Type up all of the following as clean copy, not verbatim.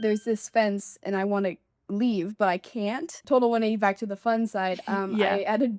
there's this fence and I want to leave, but I can't. Total 180 back to the fun side. Yeah. I added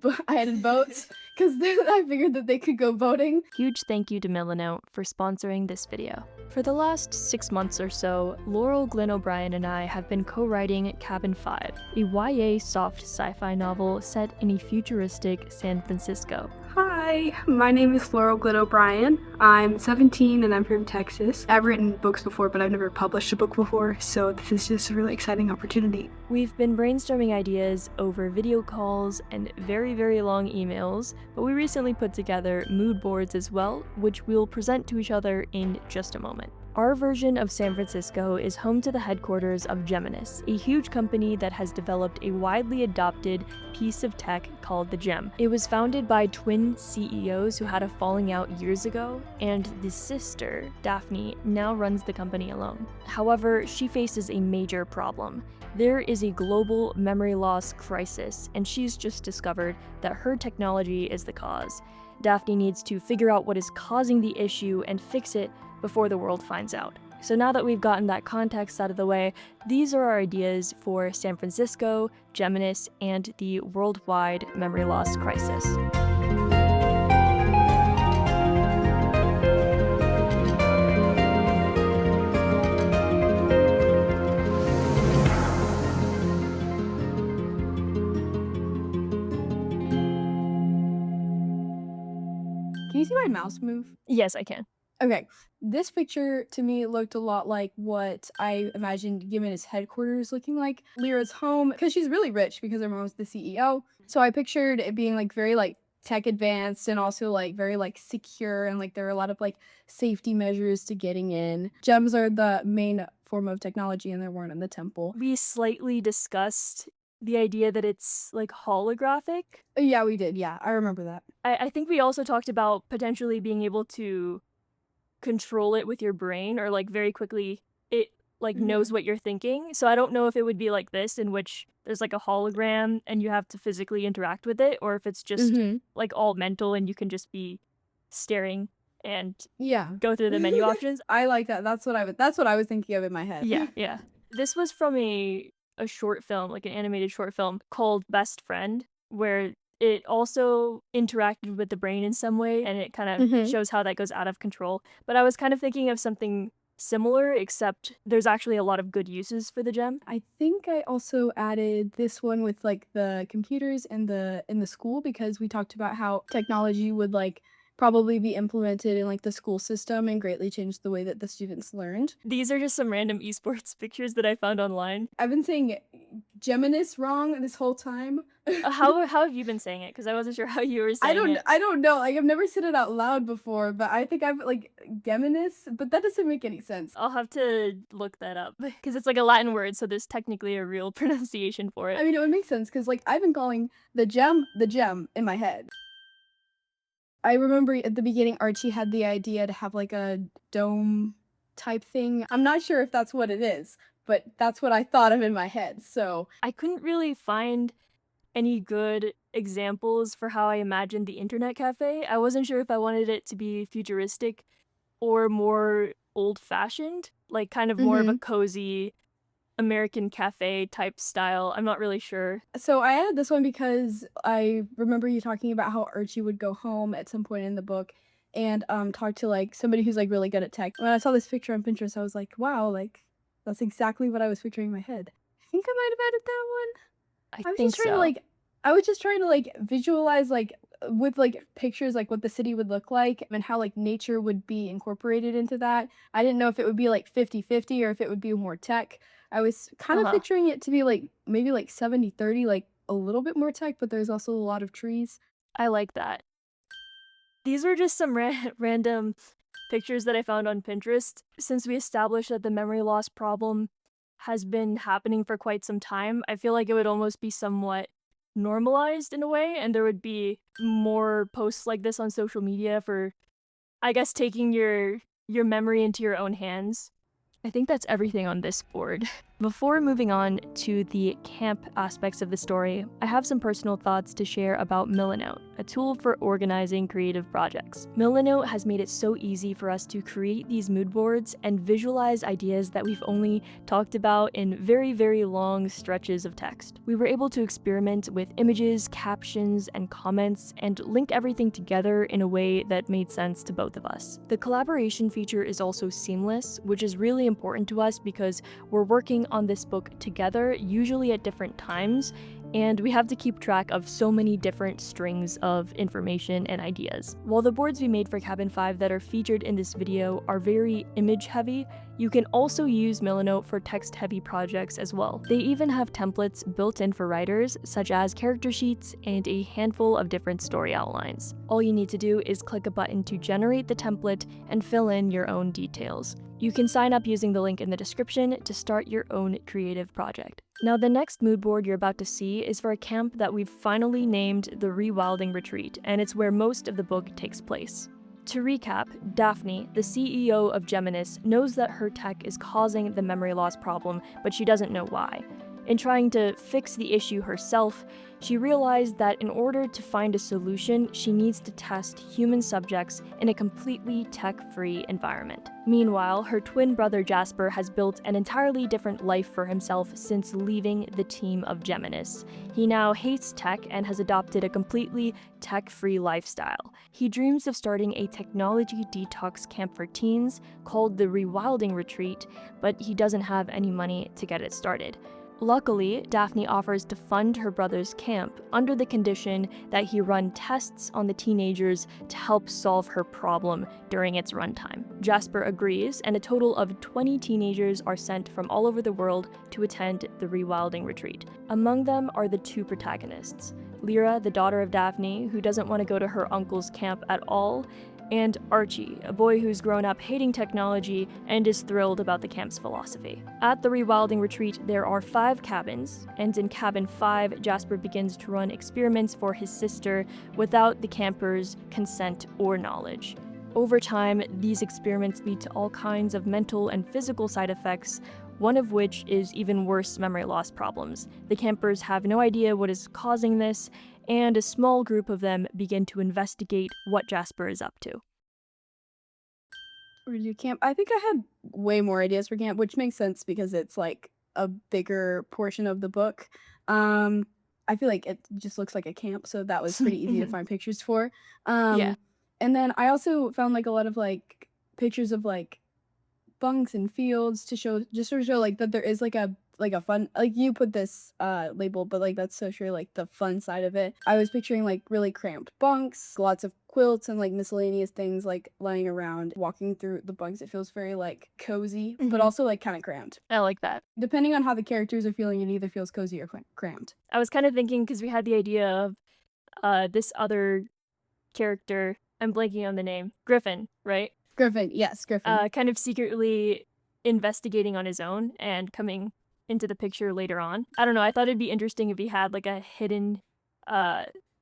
boats because I figured that they could go boating. Huge thank you to Milano for sponsoring this video. For the last 6 months or so, Laurel, Glenn O'Brien, and I have been co-writing Cabin 5, a YA soft sci-fi novel set in a futuristic San Francisco. Hi, my name is Laurel Glenn O'Brien. I'm 17 and I'm from Texas. I've written books before, but I've never published a book before, so this is just a really exciting opportunity. We've been brainstorming ideas over video calls and very, very long emails, but we recently put together mood boards as well, which we'll present to each other in just a moment. Our version of San Francisco is home to the headquarters of Geminus, a huge company that has developed a widely adopted piece of tech called the Gem. It was founded by twin CEOs who had a falling out years ago, and the sister, Daphne, now runs the company alone. However, she faces a major problem. There is a global memory loss crisis, and she's just discovered that her technology is the cause. Daphne needs to figure out what is causing the issue and fix it before the world finds out. So now that we've gotten that context out of the way, these are our ideas for San Francisco, Geminus, and the worldwide memory loss crisis. Can you see my mouse move? Yes, I can. Okay, this picture to me looked a lot like what I imagined Gimen's headquarters looking like. Lyra's home, because she's really rich because her mom's the CEO. So I pictured it being like very like tech advanced and also like very like secure, and like there are a lot of like safety measures to getting in. Gems are the main form of technology and there weren't in the temple. We slightly discussed the idea that it's like holographic. Yeah, we did. Yeah, I remember that. I think we also talked about potentially being able to control it with your brain, or like very quickly it like knows what you're thinking. So I don't know if it would be like this, in which there's like a hologram and you have to physically interact with it, or if it's just like all mental and you can just be staring and Yeah. go through the menu options. I like that. That's what I was thinking of in my head. Yeah. This was from a short film, like an animated short film called Best Friend, where it also interacted with the brain in some way, and it kind of shows how that goes out of control. But I was kind of thinking of something similar, except there's actually a lot of good uses for the gem. I think I also added this one with like the computers in the school, because we talked about how technology would like probably be implemented in like the school system and greatly change the way that the students learned. These are just some random esports pictures that I found online. I've been saying Geminus wrong this whole time. How have you been saying it? Because I wasn't sure how you were saying it. I don't know. Like I've never said it out loud before, but I think I've like Geminus, but that doesn't make any sense. I'll have to look that up because it's like a Latin word, so there's technically a real pronunciation for it. I mean, it would make sense because like I've been calling the gem in my head. I remember at the beginning, Archie had the idea to have like a dome type thing. I'm not sure if that's what it is, but that's what I thought of in my head. So I couldn't really find any good examples for how I imagined the internet cafe. I wasn't sure if I wanted it to be futuristic or more old-fashioned, like kind of more of a cozy American cafe type style. I'm not really sure. So I added this one because I remember you talking about how Archie would go home at some point in the book and talk to like somebody who's like really good at tech. When I saw this picture on Pinterest, I was like, wow, like that's exactly what I was picturing in my head. I think I might have added that one. I was just trying to like visualize like with like pictures like what the city would look like and how like nature would be incorporated into that. I didn't know if it would be like 50-50 or if it would be more tech. I was kind of picturing it to be like maybe like 70-30, like a little bit more tech, but there's also a lot of trees. I like that. These were just some random pictures that I found on Pinterest. Since we established that the memory loss problem has been happening for quite some time, I feel like it would almost be somewhat normalized in a way, and there would be more posts like this on social media for, I guess, taking your memory into your own hands. I think that's everything on this board. Before moving on to the camp aspects of the story, I have some personal thoughts to share about Milanote, a tool for organizing creative projects. Milanote has made it so easy for us to create these mood boards and visualize ideas that we've only talked about in very, very long stretches of text. We were able to experiment with images, captions, and comments, and link everything together in a way that made sense to both of us. The collaboration feature is also seamless, which is really important to us because we're working on this book together, usually at different times, and we have to keep track of so many different strings of information and ideas. While the boards we made for Cabin 5 that are featured in this video are very image heavy, you can also use Milanote for text heavy projects as well. They even have templates built in for writers, such as character sheets and a handful of different story outlines. All you need to do is click a button to generate the template and fill in your own details. You can sign up using the link in the description to start your own creative project. Now, the next mood board you're about to see is for a camp that we've finally named the Rewilding Retreat, and it's where most of the book takes place. To recap, Daphne, the CEO of Geminus, knows that her tech is causing the memory loss problem, but she doesn't know why. In trying to fix the issue herself, she realized that in order to find a solution, she needs to test human subjects in a completely tech-free environment. Meanwhile, her twin brother Jasper has built an entirely different life for himself since leaving the team of Geminus. He now hates tech and has adopted a completely tech-free lifestyle. He dreams of starting a technology detox camp for teens called the Rewilding Retreat, but he doesn't have any money to get it started. Luckily, Daphne offers to fund her brother's camp under the condition that he run tests on the teenagers to help solve her problem during its runtime. Jasper agrees, and a total of 20 teenagers are sent from all over the world to attend the Rewilding Retreat. Among them are the two protagonists, Lyra, the daughter of Daphne, who doesn't want to go to her uncle's camp at all, and Archie, a boy who's grown up hating technology and is thrilled about the camp's philosophy. At the Rewilding Retreat, there are 5 cabins, and in Cabin 5, Jasper begins to run experiments for his sister without the campers' consent or knowledge. Over time, these experiments lead to all kinds of mental and physical side effects, one of which is even worse memory loss problems. The campers have no idea what is causing this, and a small group of them begin to investigate what Jasper is up to. Or do camp? I think I had way more ideas for camp, which makes sense because it's like a bigger portion of the book. Um, I feel like it just looks like a camp, so that was pretty easy to find pictures for. Yeah. And then I also found like a lot of like pictures of like bunks and fields to show just to show like that there is like a fun, like you put this label, but like that's so sure like the fun side of it. I was picturing like really cramped bunks, lots of quilts and like miscellaneous things like lying around. Walking through the bunks, it feels very like cozy, but also like kind of cramped. I like that. Depending on how the characters are feeling, it either feels cozy or cramped. I was kind of thinking, because we had the idea of this other character, I'm blanking on the name, Griffin, right? Griffin, yes, Griffin. Kind of secretly investigating on his own and coming into the picture later on. I don't know, I thought it'd be interesting if he had like a hidden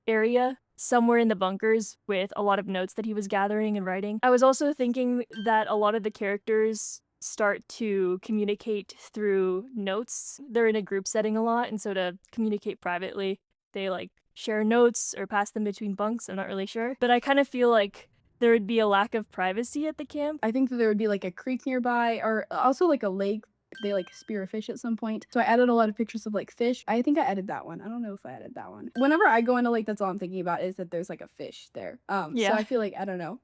area somewhere in the bunkers with a lot of notes that he was gathering and writing. I was also thinking that a lot of the characters start to communicate through notes. They're in a group setting a lot, and so to communicate privately, they like share notes or pass them between bunks. I'm not really sure. But I kind of feel like there would be a lack of privacy at the camp. I think that there would be like a creek nearby, or also like a lake. They like spear a fish at some point. So I added a lot of pictures of like fish. I think I added that one. I don't know if I added that one. Whenever I go into lake, that's all I'm thinking about is that there's like a fish there. Yeah. So I feel like I don't know.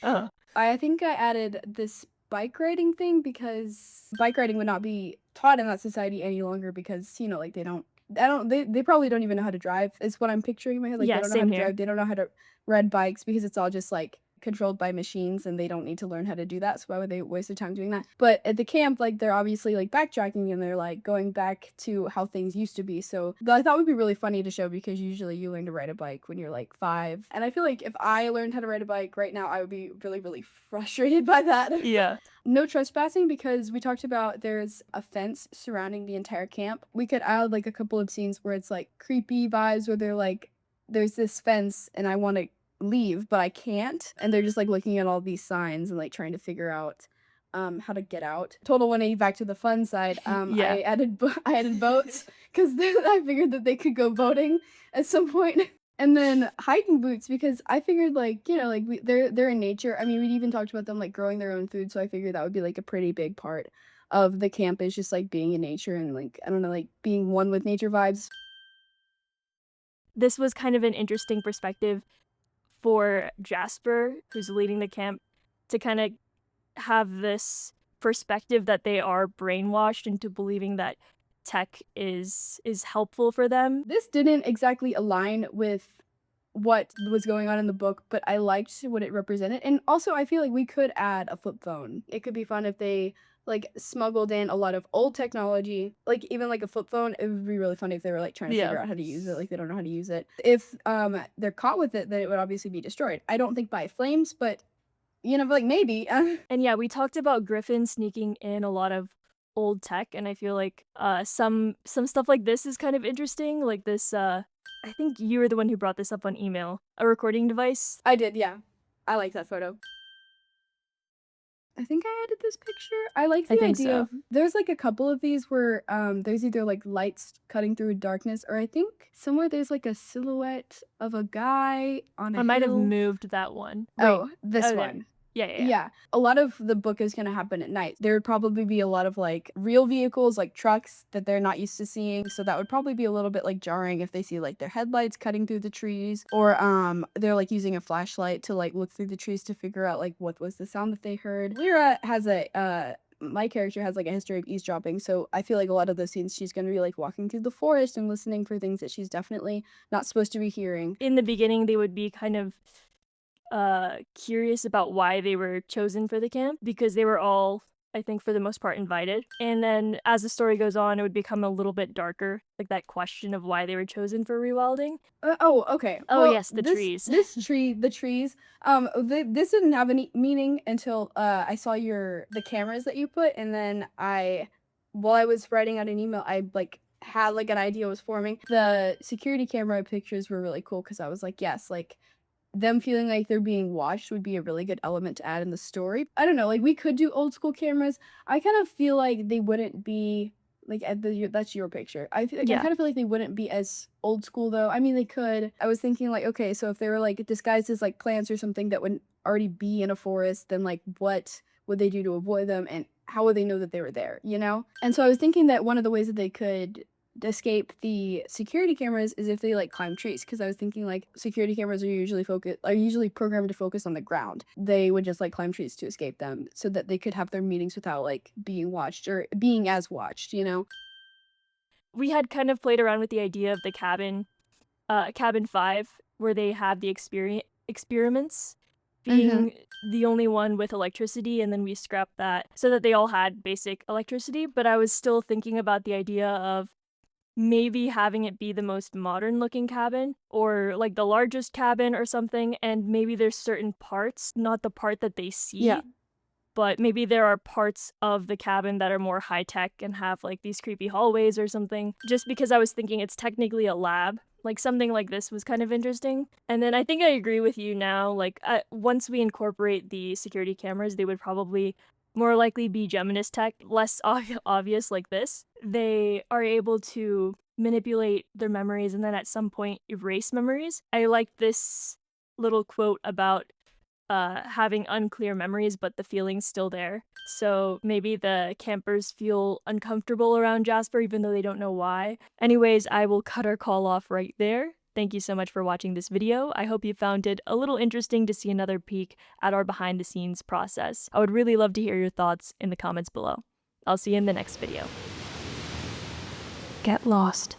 Oh. I think I added this bike riding thing because bike riding would not be taught in that society any longer because, you know, like they probably don't even know how to drive is what I'm picturing in my head. Like Yeah, they don't know how same to here. drive. They don't know how to ride bikes because it's all just like controlled by machines and they don't need to learn how to do that. So why would they waste their time doing that? But at the camp, like they're obviously like backtracking and they're like going back to how things used to be. So I thought would be really funny to show because usually you learn to ride a bike when you're like 5. And I feel like if I learned how to ride a bike right now, I would be really, really frustrated by that. Yeah. No trespassing because we talked about there's a fence surrounding the entire camp. We could add like a couple of scenes where it's like creepy vibes where they're like, there's this fence and I want to leave but I can't, and they're just like looking at all these signs and like trying to figure out how to get out. Total 180 back to the fun side. Yeah. I added boats because I figured that they could go boating at some point. And then hiking boots because I figured like, you know, like they're in nature. I mean, we even talked about them like growing their own food, so I figured that would be like a pretty big part of the camp is just like being in nature and like I don't know, like being one with nature vibes. This was kind of an interesting perspective for Jasper, who's leading the camp, to kind of have this perspective that they are brainwashed into believing that tech is helpful for them. This didn't exactly align with what was going on in the book, but I liked what it represented. And also, I feel like we could add a flip phone. It could be fun if they like smuggled in a lot of old technology, like even like a flip phone. It would be really funny if they were like trying to figure out how to use it, like they don't know how to use it. If they're caught with it, then it would obviously be destroyed. I don't think by flames, but you know, like maybe. And yeah, we talked about Griffin sneaking in a lot of old tech, and I feel like some stuff like this is kind of interesting. Like this, I think you were the one who brought this up on email. A recording device. I did, yeah. I like that photo. I think I added this picture. I like I the think idea so. of there's like a couple of these where there's either like lights cutting through darkness or I think somewhere there's like a silhouette of a guy on a I might have hill. moved that one. Wait, Oh, this there. one. Yeah. Yeah. A lot of the book is going to happen at night. There would probably be a lot of like real vehicles, like trucks that they're not used to seeing. So that would probably be a little bit like jarring if they see like their headlights cutting through the trees or they're like using a flashlight to like look through the trees to figure out like what was the sound that they heard. Lyra has my character has like a history of eavesdropping, so I feel like a lot of those scenes she's going to be like walking through the forest and listening for things that she's definitely not supposed to be hearing. In the beginning, they would be kind of curious about why they were chosen for the camp because they were all, I think, for the most part invited. And then as the story goes on, it would become a little bit darker, like that question of why they were chosen for rewilding. Okay. Oh, Well, yes, the trees. The trees. This didn't have any meaning until I saw the cameras that you put, and then while I was writing out an email, I like had like an idea was forming. The security camera pictures were really cool because I was like, yes, like them feeling like they're being watched would be a really good element to add in the story. I don't know, like we could do old school cameras. I kind of feel like they wouldn't be like that's your picture. I feel like I kind of feel like they wouldn't be as old school though. I mean, they could. I was thinking like, okay, so if they were like disguised as like plants or something that would already be in a forest, then like what would they do to avoid them and how would they know that they were there, you know? And so I was thinking that one of the ways that they could escape the security cameras is if they like climb trees because I was thinking like security cameras are usually programmed to focus on the ground. They would just like climb trees to escape them so that they could have their meetings without like being watched or being as watched, you know? We had kind of played around with the idea of the cabin 5, where they had the experiments being the only one with electricity, and then we scrapped that so that they all had basic electricity. But I was still thinking about the idea of maybe having it be the most modern looking cabin or like the largest cabin or something, and maybe there's certain parts, not the part that they see, but maybe there are parts of the cabin that are more high tech and have like these creepy hallways or something. Just because I was thinking it's technically a lab, like something like this was kind of interesting. And then I think I agree with you now, like once we incorporate the security cameras, they would probably more likely be Geminus tech, less obvious like this. They are able to manipulate their memories and then at some point erase memories. I like this little quote about having unclear memories, but the feeling's still there. So maybe the campers feel uncomfortable around Jasper even though they don't know why. Anyways, I will cut our call off right there. Thank you so much for watching this video. I hope you found it a little interesting to see another peek at our behind the scenes process. I would really love to hear your thoughts in the comments below. I'll see you in the next video. Get lost.